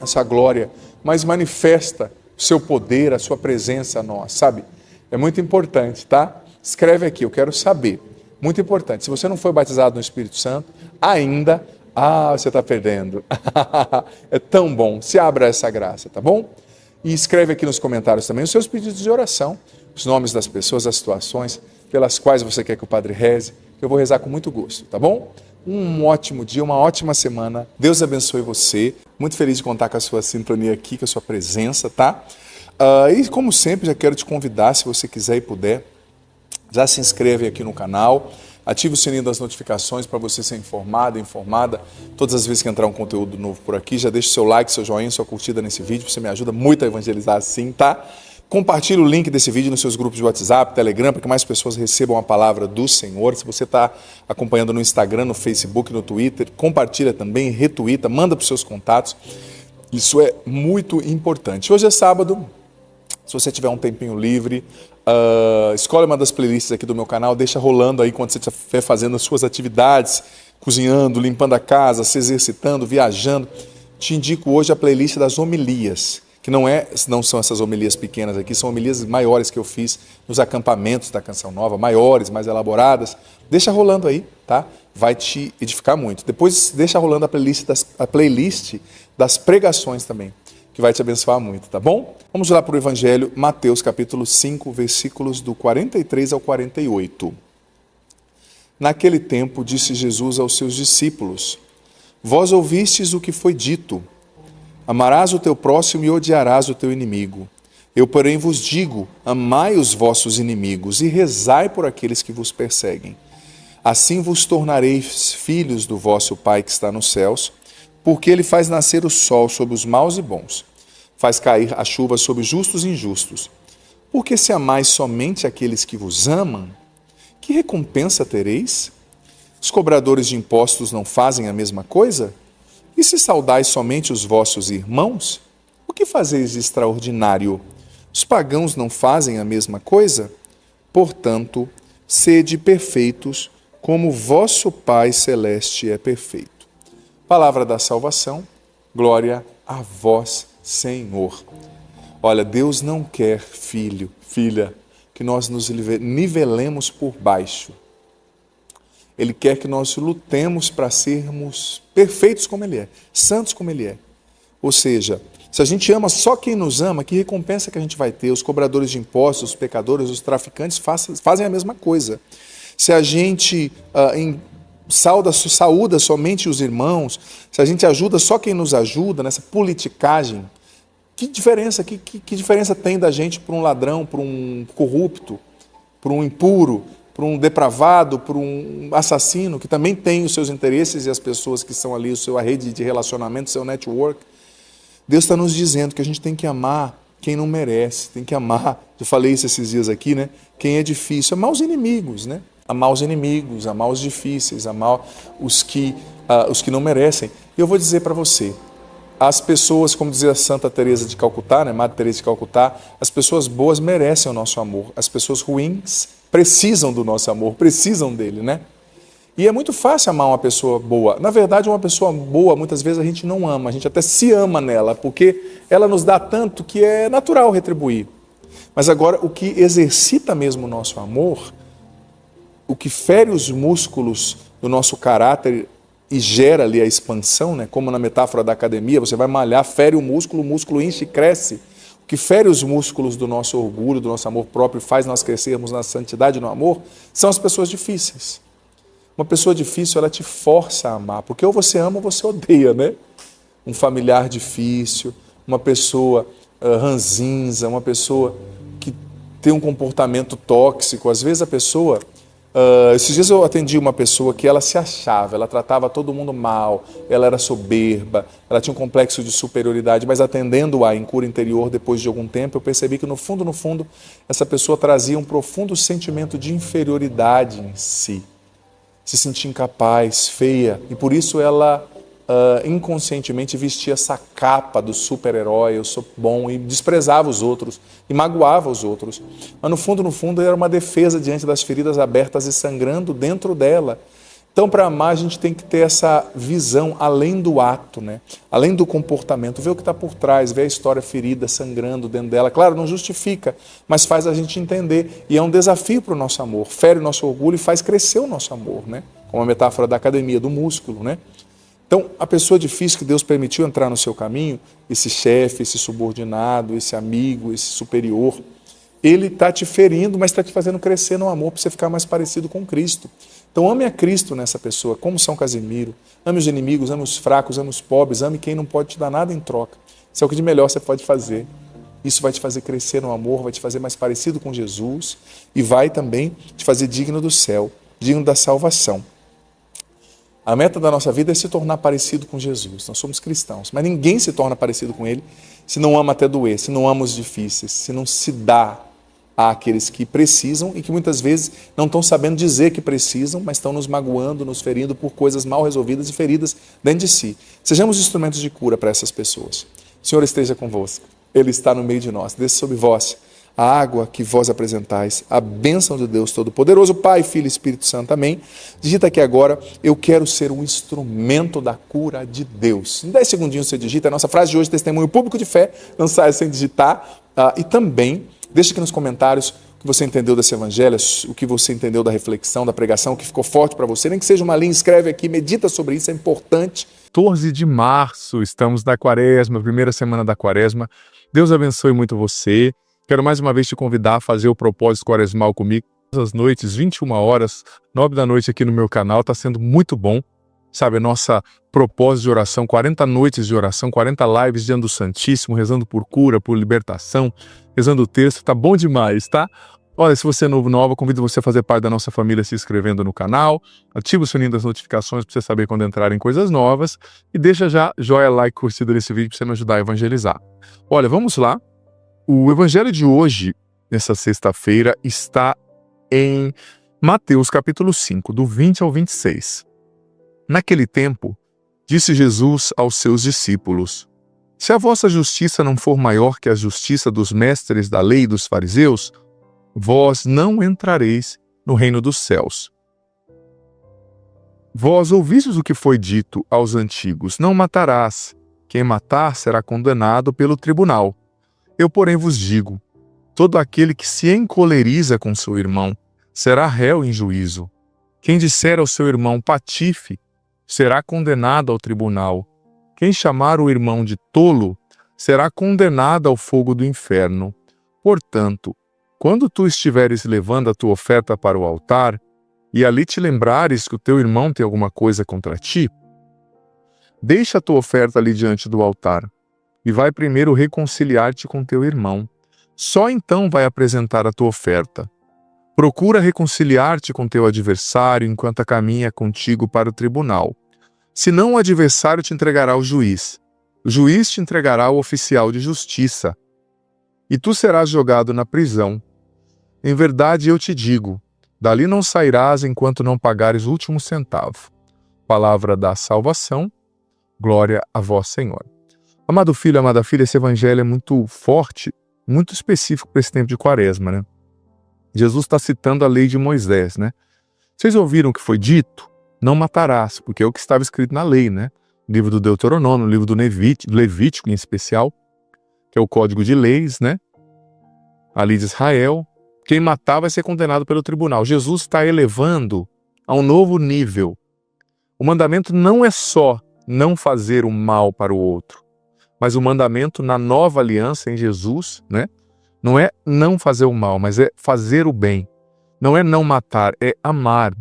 essa glória, mais manifesta o seu poder, a sua presença a nós, sabe? É muito importante, tá? Escreve aqui, eu quero saber. Muito importante. Se você não foi batizado no Espírito Santo, ainda, você está perdendo. É tão bom. Se abra essa graça, tá bom? E escreve aqui nos comentários também os seus pedidos de oração, os nomes das pessoas, as situações pelas quais você quer que o Padre reze, que eu vou rezar com muito gosto, tá bom? Um ótimo dia, uma ótima semana. Deus abençoe você. Muito feliz de contar com a sua sintonia aqui, com a sua presença, tá? E como sempre, já quero te convidar, se você quiser e puder, já se inscreve aqui no canal, ative o sininho das notificações para você ser informado, informada, todas as vezes que entrar um conteúdo novo por aqui. Já deixa o seu like, seu joinha, sua curtida nesse vídeo, você me ajuda muito a evangelizar assim, tá? Compartilhe o link desse vídeo nos seus grupos de WhatsApp, Telegram, para que mais pessoas recebam a palavra do Senhor. Se você está acompanhando no Instagram, no Facebook, no Twitter, compartilha também, retuita, manda para os seus contatos. Isso é muito importante. Hoje é sábado, se você tiver um tempinho livre, escolhe uma das playlists aqui do meu canal, deixa rolando aí quando você estiver fazendo as suas atividades, cozinhando, limpando a casa, se exercitando, viajando. Te indico hoje a playlist das homilias, que não são essas homilias pequenas aqui, são homilias maiores que eu fiz nos acampamentos da Canção Nova, maiores, mais elaboradas. Deixa rolando aí, tá? Vai te edificar muito. Depois deixa rolando a playlist das pregações também, que vai te abençoar muito, tá bom? Vamos lá para o Evangelho, Mateus capítulo 5, versículos do 43 ao 48. Naquele tempo disse Jesus aos seus discípulos: Vós ouvistes o que foi dito, amarás o teu próximo e odiarás o teu inimigo. Eu, porém, vos digo, amai os vossos inimigos e rezai por aqueles que vos perseguem. Assim vos tornareis filhos do vosso Pai que está nos céus, porque Ele faz nascer o sol sobre os maus e bons, faz cair a chuva sobre justos e injustos. Porque se amais somente aqueles que vos amam, que recompensa tereis? Os cobradores de impostos não fazem a mesma coisa? E se saudais somente os vossos irmãos, o que fazeis de extraordinário? Os pagãos não fazem a mesma coisa? Portanto, sede perfeitos, como vosso Pai Celeste é perfeito. Palavra da salvação, glória a vós, Senhor. Olha, Deus não quer, filho, filha, que nós nos nivelemos por baixo. Ele quer que nós lutemos para sermos perfeitos como Ele é, santos como Ele é. Ou seja, se a gente ama só quem nos ama, que recompensa que a gente vai ter? Os cobradores de impostos, os pecadores, os traficantes fazem a mesma coisa. Se a gente saúda somente os irmãos, se a gente ajuda só quem nos ajuda nessa politicagem, que diferença tem da gente para um ladrão, para um corrupto, para um impuro, para um depravado, para um assassino, que também tem os seus interesses e as pessoas que são ali, a rede de relacionamento, o seu network? Deus está nos dizendo que a gente tem que amar quem não merece, tem que amar, eu falei isso esses dias aqui, né? Quem é difícil, amar os inimigos, né? Amar os inimigos, amar os difíceis, amar os que não merecem. E eu vou dizer para você, as pessoas, como dizia Santa Teresa de Calcutá, né? Madre Teresa de Calcutá, as pessoas boas merecem o nosso amor, as pessoas ruins precisam do nosso amor, precisam dele, né? E é muito fácil amar uma pessoa boa. Na verdade, uma pessoa boa, muitas vezes a gente não ama, a gente até se ama nela, porque ela nos dá tanto que é natural retribuir. Mas agora, o que exercita mesmo o nosso amor, o que fere os músculos do nosso caráter e gera ali a expansão, né? Como na metáfora da academia, você vai malhar, fere o músculo enche e cresce. O que fere os músculos do nosso orgulho, do nosso amor próprio, faz nós crescermos na santidade e no amor, são as pessoas difíceis. Uma pessoa difícil, ela te força a amar, porque ou você ama ou você odeia, né? Um familiar difícil, uma pessoa ranzinza, uma pessoa que tem um comportamento tóxico. Às vezes a pessoa... esses dias eu atendi uma pessoa que ela se achava, ela tratava todo mundo mal, ela era soberba, ela tinha um complexo de superioridade, mas atendendo-a em cura interior depois de algum tempo, eu percebi que no fundo, essa pessoa trazia um profundo sentimento de inferioridade em si. Se sentia incapaz, feia, e por isso ela inconscientemente vestia essa capa do super-herói, eu sou bom, e desprezava os outros, e magoava os outros. Mas no fundo, era uma defesa diante das feridas abertas e sangrando dentro dela. Então, para amar, a gente tem que ter essa visão além do ato, né? Além do comportamento, ver o que está por trás, ver a história ferida, sangrando dentro dela. Claro, não justifica, mas faz a gente entender. E é um desafio para o nosso amor, fere o nosso orgulho e faz crescer o nosso amor, né? Como a metáfora da academia, do músculo, né? Então, a pessoa difícil que Deus permitiu entrar no seu caminho, esse chefe, esse subordinado, esse amigo, esse superior, ele está te ferindo, mas está te fazendo crescer no amor para você ficar mais parecido com Cristo. Então ame a Cristo nessa pessoa, como São Casimiro. Ame os inimigos, ame os fracos, ame os pobres, ame quem não pode te dar nada em troca. Isso é o que de melhor você pode fazer. Isso vai te fazer crescer no amor, vai te fazer mais parecido com Jesus e vai também te fazer digno do céu, digno da salvação. A meta da nossa vida é se tornar parecido com Jesus. Nós somos cristãos, mas ninguém se torna parecido com Ele se não ama até doer, se não ama os difíceis, se não se dá àqueles que precisam e que muitas vezes não estão sabendo dizer que precisam, mas estão nos magoando, nos ferindo por coisas mal resolvidas e feridas dentro de si. Sejamos instrumentos de cura para essas pessoas. O Senhor esteja convosco. Ele está no meio de nós. Desça sobre vós a água que vós apresentais, a bênção de Deus Todo-Poderoso, Pai, Filho e Espírito Santo. Amém. Digita aqui agora, eu quero ser um instrumento da cura de Deus. Em 10 segundinhos você digita. A nossa frase de hoje, testemunho público de fé, não saia sem digitar. E também, deixa aqui nos comentários o que você entendeu desse evangelho, o que você entendeu da reflexão, da pregação, o que ficou forte para você. Nem que seja uma linha, escreve aqui, medita sobre isso, é importante. 14 de março, estamos na quaresma, primeira semana da quaresma. Deus abençoe muito você. Quero mais uma vez te convidar a fazer o propósito quaresmal comigo. Todas as noites, 21 horas, 9 da noite aqui no meu canal, está sendo muito bom. Sabe, a nossa propósito de oração, 40 noites de oração, 40 lives diante do Santíssimo, rezando por cura, por libertação, rezando o texto, tá bom demais, tá? Olha, se você é novo, nova, convido você a fazer parte da nossa família se inscrevendo no canal, ativa o sininho das notificações para você saber quando entrarem coisas novas e deixa já joia, like, curtida nesse vídeo para você me ajudar a evangelizar. Olha, vamos lá. O evangelho de hoje, nessa sexta-feira, está em Mateus capítulo 5, do 20 ao 26. Naquele tempo, disse Jesus aos seus discípulos: se a vossa justiça não for maior que a justiça dos mestres da lei e dos fariseus, vós não entrareis no reino dos céus. Vós ouvistes o que foi dito aos antigos: não matarás. Quem matar será condenado pelo tribunal. Eu, porém, vos digo: todo aquele que se encoleriza com seu irmão será réu em juízo. Quem disser ao seu irmão patife será condenado ao tribunal. Quem chamar o irmão de tolo será condenado ao fogo do inferno. Portanto, quando tu estiveres levando a tua oferta para o altar, e ali te lembrares que o teu irmão tem alguma coisa contra ti, deixa a tua oferta ali diante do altar, e vai primeiro reconciliar-te com teu irmão. Só então vai apresentar a tua oferta. Procura reconciliar-te com teu adversário enquanto caminha contigo para o tribunal. Senão o adversário te entregará ao juiz. O juiz te entregará ao oficial de justiça. E tu serás jogado na prisão. Em verdade eu te digo, dali não sairás enquanto não pagares o último centavo. Palavra da salvação, glória a vós, Senhor. Amado filho, amada filha, esse evangelho é muito forte, muito específico para esse tempo de quaresma, né? Jesus está citando a lei de Moisés, né? Vocês ouviram o que foi dito? Não matarás, porque é o que estava escrito na lei, né? Livro do Deuteronômio, livro do Levítico em especial, que é o código de leis, né? A lei de Israel. Quem matar vai ser condenado pelo tribunal. Jesus está elevando a um novo nível. O mandamento não é só não fazer o mal para o outro, mas o mandamento na nova aliança em Jesus, né? Não é não fazer o mal, mas é fazer o bem. Não é não matar, é amar.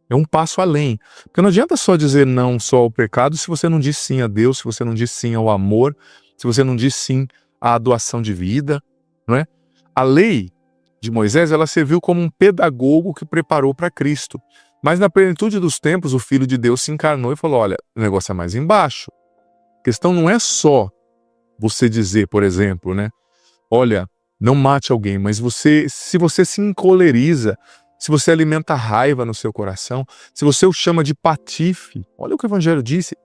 É um passo além. Porque não adianta só dizer não só ao pecado se você não diz sim a Deus, se você não diz sim ao amor, se você não diz sim à doação de vida, não é? A lei de Moisés, ela serviu como um pedagogo que preparou para Cristo. Mas na plenitude dos tempos, o Filho de Deus se encarnou e falou: olha, o negócio é mais embaixo. A questão não é só você dizer, por exemplo, né? Olha, não mate alguém, mas se você se encoleriza, se você alimenta raiva no seu coração, se você o chama de patife, olha o que o Evangelho disse,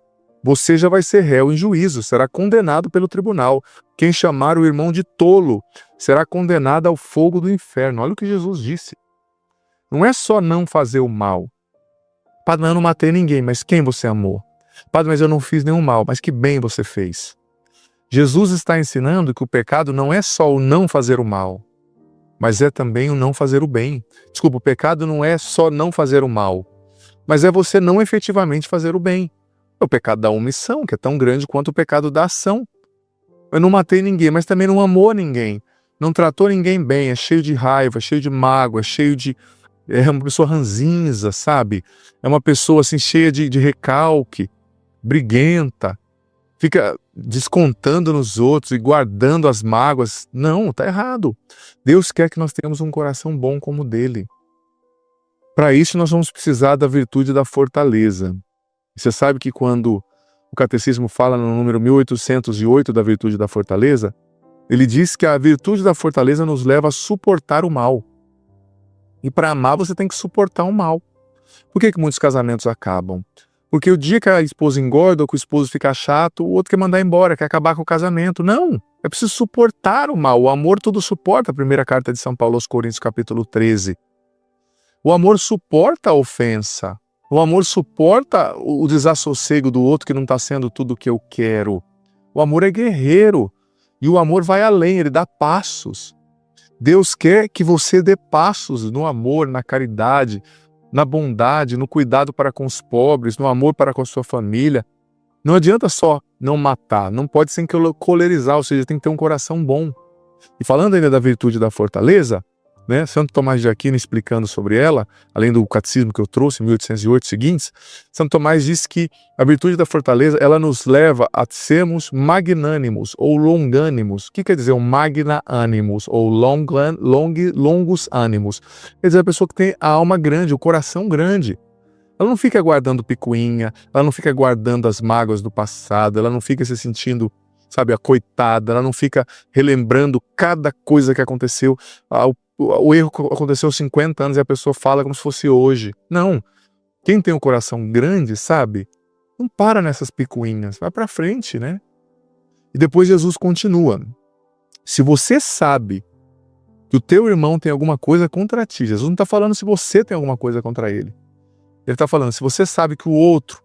você já vai ser réu em juízo, será condenado pelo tribunal. Quem chamar o irmão de tolo será condenado ao fogo do inferno. Olha o que Jesus disse. Não é só não fazer o mal. Padre, mas eu não matei ninguém, mas quem você amou? Padre, mas eu não fiz nenhum mal, mas que bem você fez. Jesus está ensinando que o pecado não é só o não fazer o mal, mas é também o não fazer o bem. Desculpa, o pecado não é só não fazer o mal, mas é você não efetivamente fazer o bem. É o pecado da omissão, que é tão grande quanto o pecado da ação. Eu não matei ninguém, mas também não amou ninguém. Não tratou ninguém bem, é cheio de raiva, cheio de mágoa, é uma pessoa ranzinza, sabe? É uma pessoa assim cheia de recalque, briguenta, fica descontando nos outros e guardando as mágoas. Não, tá errado. Deus quer que nós tenhamos um coração bom como o dele. Para isso nós vamos precisar da virtude da fortaleza. Você sabe que quando o Catecismo fala no número 1808 da virtude da fortaleza, ele diz que a virtude da fortaleza nos leva a suportar o mal. E para amar você tem que suportar o mal. Por que muitos casamentos acabam? Porque o dia que a esposa engorda ou que o esposo fica chato, o outro quer mandar embora, quer acabar com o casamento. Não, é preciso suportar o mal. O amor tudo suporta, a primeira carta de São Paulo aos Coríntios, capítulo 13. O amor suporta a ofensa. O amor suporta o desassossego do outro que não está sendo tudo o que eu quero. O amor é guerreiro. E o amor vai além, ele dá passos. Deus quer que você dê passos no amor, na caridade, na bondade, no cuidado para com os pobres, no amor para com a sua família. Não adianta só não matar, não pode se colerizar, ou seja, tem que ter um coração bom. E falando ainda da virtude da fortaleza, né, Santo Tomás de Aquino explicando sobre ela, além do catecismo que eu trouxe, 1808 seguintes, Santo Tomás diz que a virtude da fortaleza, ela nos leva a sermos magnânimos ou longânimos. O que quer dizer um magna animus ou longus animus? Quer dizer a pessoa que tem a alma grande, o coração grande. Ela não fica guardando picuinha, ela não fica guardando as mágoas do passado, ela não fica se sentindo, sabe, a coitada, ela não fica relembrando cada coisa que aconteceu. O erro aconteceu 50 anos e a pessoa fala como se fosse hoje. Não. Quem tem um coração grande, sabe, não para nessas picuinhas, vai para frente, né? E depois Jesus continua. Se você sabe que o teu irmão tem alguma coisa contra ti, Jesus não está falando se você tem alguma coisa contra ele. Ele está falando, se você sabe que o outro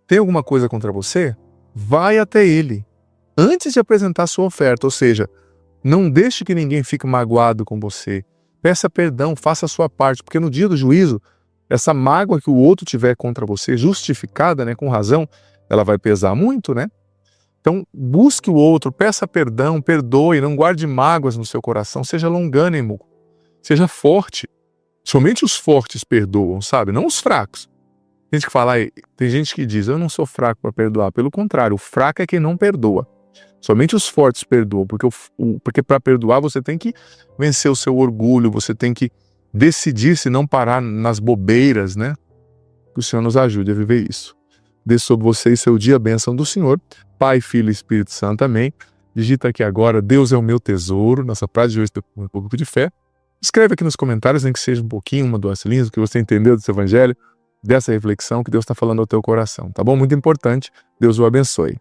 tem alguma coisa contra você, vai até ele, antes de apresentar a sua oferta. Ou seja, não deixe que ninguém fique magoado com você. Peça perdão, faça a sua parte, porque no dia do juízo, essa mágoa que o outro tiver contra você, justificada, né, com razão, ela vai pesar muito, né? Então, busque o outro, peça perdão, perdoe, não guarde mágoas no seu coração, seja longânimo, seja forte. Somente os fortes perdoam, sabe? Não os fracos. Tem gente que diz, eu não sou fraco para perdoar. Pelo contrário, o fraco é quem não perdoa. Somente os fortes perdoam, porque para perdoar você tem que vencer o seu orgulho, você tem que decidir se não parar nas bobeiras, né? Que o Senhor nos ajude a viver isso. Dê sobre você e seu dia a bênção do Senhor, Pai, Filho e Espírito Santo, amém. Digita aqui agora, Deus é o meu tesouro, nossa frase de hoje tem um pouco de fé. Escreve aqui nos comentários, nem que seja um pouquinho, uma, duas linhas, o que você entendeu desse evangelho, dessa reflexão que Deus está falando ao teu coração, tá bom? Muito importante, Deus o abençoe.